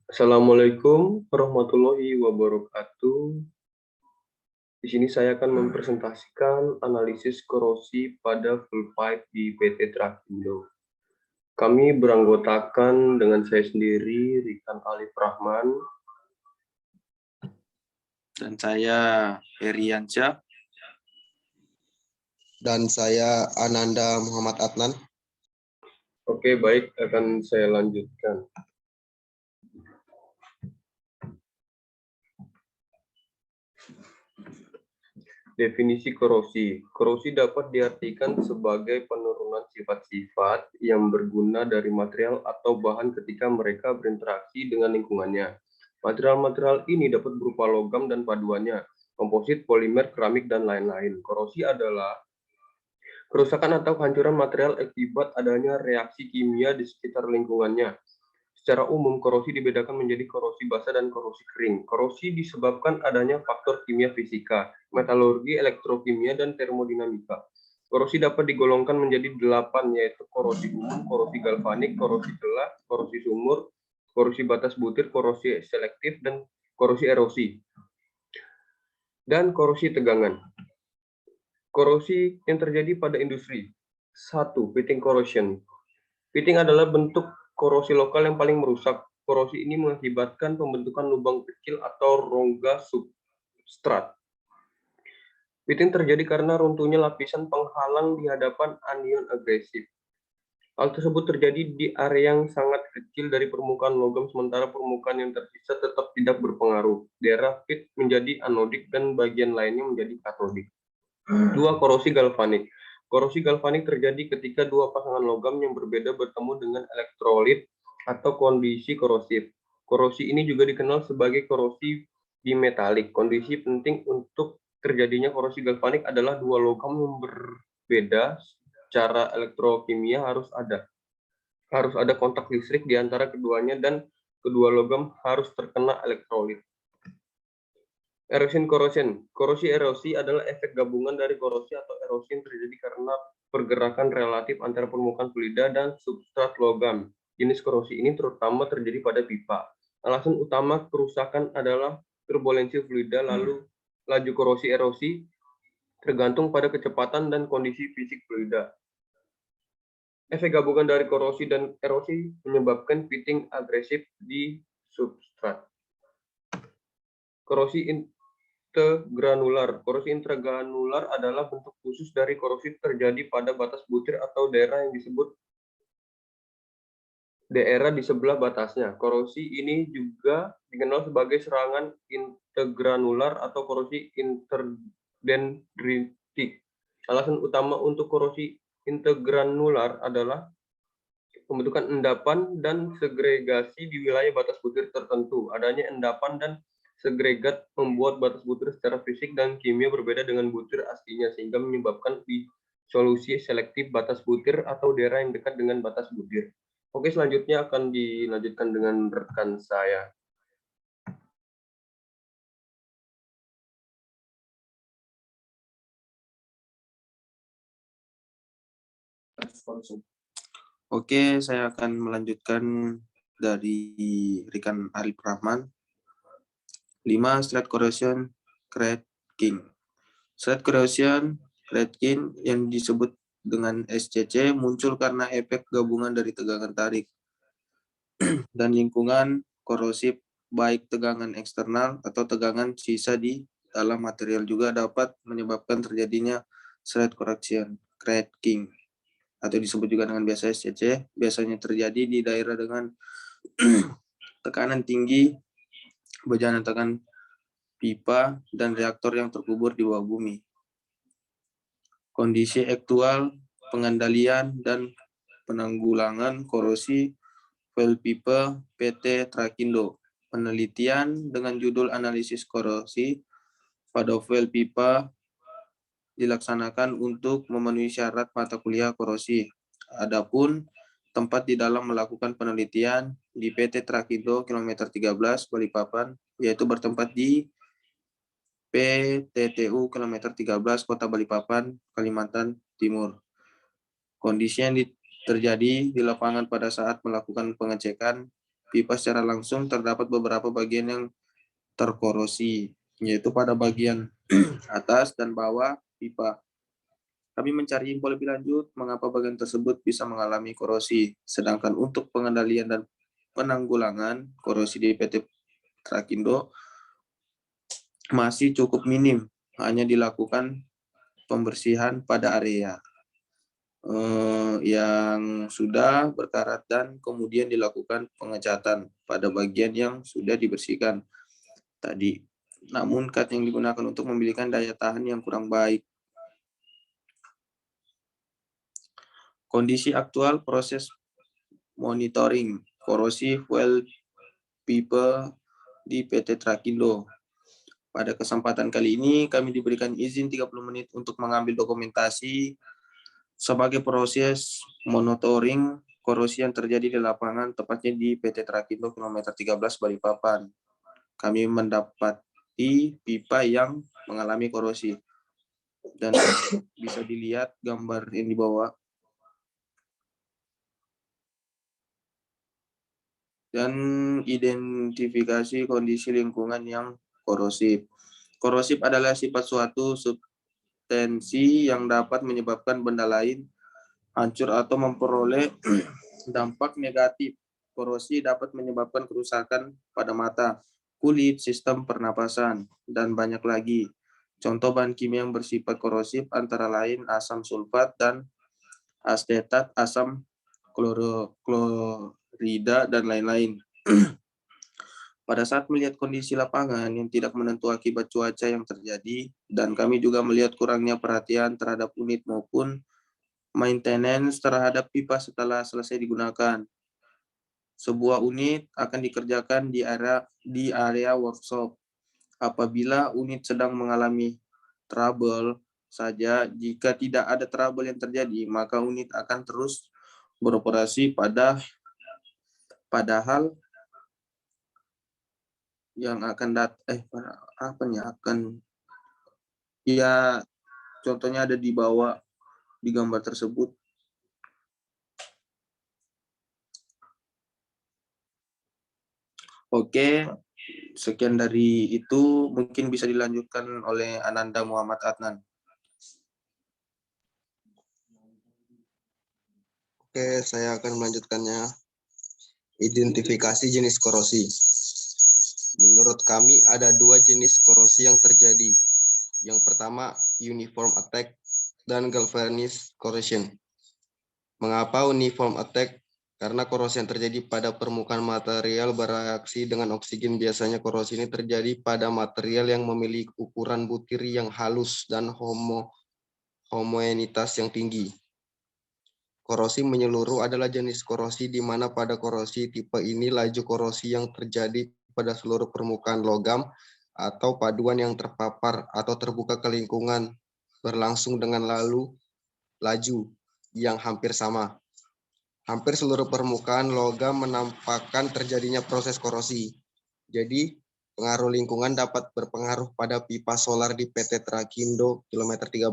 Assalamualaikum warahmatullahi wabarakatuh. Di sini saya akan mempresentasikan analisis korosi pada full pipe di PT Trakindo. Kami beranggotakan dengan saya sendiri, Rikan Alif Rahman. Dan saya Heriansyah. Dan saya Ananda Muhammad Adnan. Oke, baik, akan saya lanjutkan. Definisi korosi. Korosi dapat diartikan sebagai penurunan sifat-sifat yang berguna dari material atau bahan ketika mereka berinteraksi dengan lingkungannya. Material-material ini dapat berupa logam dan paduannya, komposit, polimer, keramik, dan lain-lain. Korosi adalah kerusakan atau kehancuran material akibat adanya reaksi kimia di sekitar lingkungannya. Secara umum, korosi dibedakan menjadi korosi basah dan korosi kering. Korosi disebabkan adanya faktor kimia fisika, metalurgi, elektrokimia, dan termodinamika. Korosi dapat digolongkan menjadi 8, yaitu korosi umum, korosi galvanik, korosi celah, korosi sumur, korosi batas butir, korosi selektif, dan korosi erosi. Dan korosi tegangan. Korosi yang terjadi pada industri. 1. Pitting corrosion. Pitting adalah bentuk korosi lokal yang paling merusak. Korosi ini mengakibatkan pembentukan lubang kecil atau rongga substrat. Pitting terjadi karena runtuhnya lapisan penghalang di hadapan anion agresif. Hal tersebut terjadi di area yang sangat kecil dari permukaan logam, sementara permukaan yang tersisa tetap tidak berpengaruh. Daerah pit menjadi anodik dan bagian lainnya menjadi katodik. 2. Korosi galvanik. Korosi galvanik terjadi ketika dua pasangan logam yang berbeda bertemu dengan elektrolit atau kondisi korosif. Korosi ini juga dikenal sebagai korosi bimetalik. Kondisi penting untuk terjadinya korosi galvanik adalah dua logam yang berbeda secara elektrokimia harus ada. Harus ada kontak listrik di antara keduanya dan kedua logam harus terkena elektrolit. Erosion corrosion. Korosi erosi adalah efek gabungan dari korosi atau erosi yang terjadi karena pergerakan relatif antara permukaan fluida dan substrat logam. Jenis korosi ini terutama terjadi pada pipa. Alasan utama kerusakan adalah turbulensi fluida, lalu laju korosi erosi tergantung pada kecepatan dan kondisi fisik fluida. Efek gabungan dari korosi dan erosi menyebabkan pitting agresif di substrat. Korosi intragranular. Korosi intragranular adalah bentuk khusus dari korosi terjadi pada batas butir atau daerah yang disebut daerah di sebelah batasnya. Korosi ini juga dikenal sebagai serangan intergranular atau korosi interdendritik. Alasan utama untuk korosi intergranular adalah pembentukan endapan dan segregasi di wilayah batas butir tertentu. Adanya endapan dan segregat membuat batas butir secara fisik dan kimia berbeda dengan butir aslinya, sehingga menyebabkan disolusi selektif batas butir atau daerah yang dekat dengan batas butir. Oke, selanjutnya akan dilanjutkan dengan rekan saya. Oke, saya akan melanjutkan dari Rikan Alif Rahman. 5. Stress corrosion cracking. Stress corrosion cracking yang disebut dengan SCC muncul karena efek gabungan dari tegangan tarik dan lingkungan korosif, baik tegangan eksternal atau tegangan sisa di dalam material juga dapat menyebabkan terjadinya stress corrosion cracking atau disebut juga dengan biasa SCC. Biasanya terjadi di daerah dengan tekanan tinggi, bencana tekan pipa, dan reaktor yang terkubur di bawah bumi. Kondisi aktual, pengendalian, dan penanggulangan korosi well pipa PT Trakindo. Penelitian dengan judul analisis korosi pada well pipa dilaksanakan untuk memenuhi syarat mata kuliah korosi. Adapun tempat di dalam melakukan penelitian di PT Trakindo kilometer 13 Balikpapan, yaitu bertempat di PTTU kilometer 13 Kota Balikpapan, Kalimantan Timur. Kondisi yang terjadi di lapangan pada saat melakukan pengecekan pipa secara langsung terdapat beberapa bagian yang terkorosi, yaitu pada bagian atas dan bawah pipa. Kami mencari info lebih lanjut mengapa bagian tersebut bisa mengalami korosi, sedangkan untuk pengendalian dan penanggulangan korosi di PT Trakindo masih cukup minim, hanya dilakukan pembersihan pada area yang sudah berkarat dan kemudian dilakukan pengecatan pada bagian yang sudah dibersihkan tadi. Namun cat yang digunakan untuk memiliki daya tahan yang kurang baik. Kondisi aktual proses monitoring korosi fuel pipa di PT Trakindo. Pada kesempatan kali ini kami diberikan izin 30 menit untuk mengambil dokumentasi sebagai proses monitoring korosi yang terjadi di lapangan, tepatnya di PT Trakindo kilometer 13 Balikpapan. Kami mendapati pipa yang mengalami korosi. Dan bisa dilihat gambar yang di bawah. Dan identifikasi kondisi lingkungan yang korosif. Korosif adalah sifat suatu substansi yang dapat menyebabkan benda lain hancur atau memperoleh dampak negatif. Korosi dapat menyebabkan kerusakan pada mata, kulit, sistem pernapasan, dan banyak lagi. Contoh bahan kimia yang bersifat korosif antara lain asam sulfat dan asetat, asam klorida, dan lain-lain. Pada saat melihat kondisi lapangan yang tidak menentu akibat cuaca yang terjadi, dan kami juga melihat kurangnya perhatian terhadap unit maupun maintenance terhadap pipa setelah selesai digunakan. Sebuah unit akan dikerjakan di area workshop. Apabila unit sedang mengalami trouble saja, jika tidak ada trouble yang terjadi, maka unit akan terus beroperasi padahal yang akan contohnya ada di bawah di gambar tersebut. Oke, sekian dari itu, mungkin bisa dilanjutkan oleh Ananda Muhammad Adnan. Oke, saya akan melanjutkannya. Identifikasi jenis korosi. Menurut kami ada dua jenis korosi yang terjadi. Yang pertama, uniform attack dan galvanized corrosion. Mengapa uniform attack? Karena korosi yang terjadi pada permukaan material bereaksi dengan oksigen. Biasanya korosi ini terjadi pada material yang memiliki ukuran butir yang halus dan homoenitas yang tinggi. Korosi menyeluruh adalah jenis korosi di mana pada korosi tipe ini laju korosi yang terjadi pada seluruh permukaan logam atau paduan yang terpapar atau terbuka ke lingkungan berlangsung dengan laju yang hampir sama. Hampir seluruh permukaan logam menampakkan terjadinya proses korosi. Jadi, pengaruh lingkungan dapat berpengaruh pada pipa solar di PT Trakindo kilometer 13.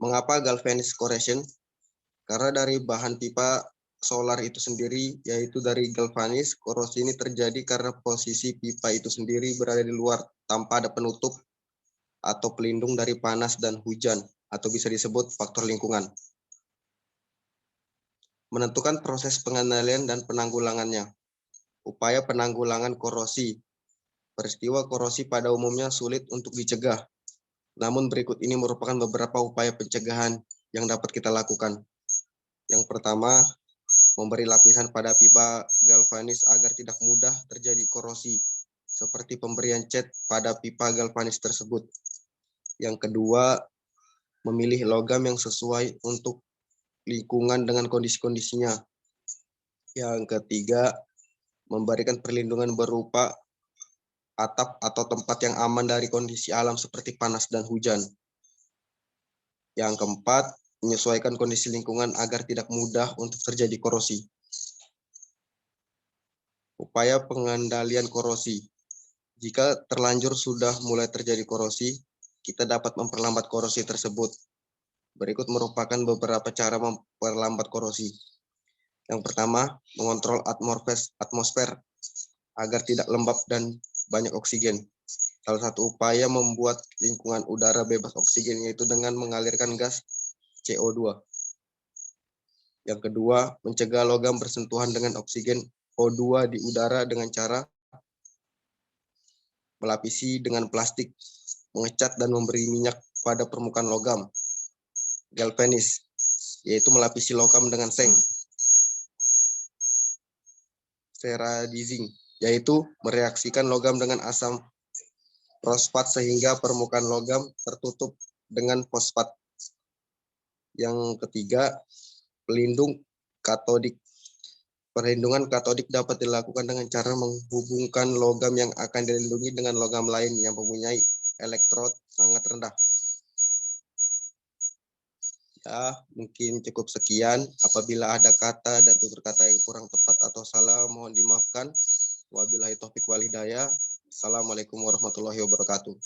Mengapa galvanized corrosion? Karena dari bahan pipa solar itu sendiri, yaitu dari galvanis, korosi ini terjadi karena posisi pipa itu sendiri berada di luar tanpa ada penutup atau pelindung dari panas dan hujan, atau bisa disebut faktor lingkungan. Menentukan proses pengendalian dan penanggulangannya. Upaya penanggulangan korosi. Peristiwa korosi pada umumnya sulit untuk dicegah. Namun berikut ini merupakan beberapa upaya pencegahan yang dapat kita lakukan. Yang pertama, memberi lapisan pada pipa galvanis agar tidak mudah terjadi korosi, seperti pemberian cat pada pipa galvanis tersebut. Yang kedua, memilih logam yang sesuai untuk lingkungan dengan kondisi-kondisinya. Yang ketiga, memberikan perlindungan berupa atap atau tempat yang aman dari kondisi alam seperti panas dan hujan. Yang keempat, menyesuaikan kondisi lingkungan agar tidak mudah untuk terjadi korosi. Upaya pengendalian korosi. Jika terlanjur sudah mulai terjadi korosi, kita dapat memperlambat korosi tersebut. Berikut merupakan beberapa cara memperlambat korosi. Yang pertama, mengontrol atmosfer agar tidak lembab dan banyak oksigen. Salah satu upaya membuat lingkungan udara bebas oksigen yaitu dengan mengalirkan gas CO2. Yang kedua, mencegah logam bersentuhan dengan oksigen O2 di udara dengan cara melapisi dengan plastik, mengecat dan memberi minyak pada permukaan logam. Galvanis, yaitu melapisi logam dengan seng. Ceradizing, yaitu mereaksikan logam dengan asam fosfat sehingga permukaan logam tertutup dengan fosfat. Yang ketiga, pelindung katodik. Perlindungan katodik dapat dilakukan dengan cara menghubungkan logam yang akan dilindungi dengan logam lain yang mempunyai elektrod sangat rendah. Ya, mungkin cukup sekian. Apabila ada kata dan tutur kata yang kurang tepat atau salah, mohon dimaafkan. Wabillahi taufiq wal hidayah. Assalamualaikum warahmatullahi wabarakatuh.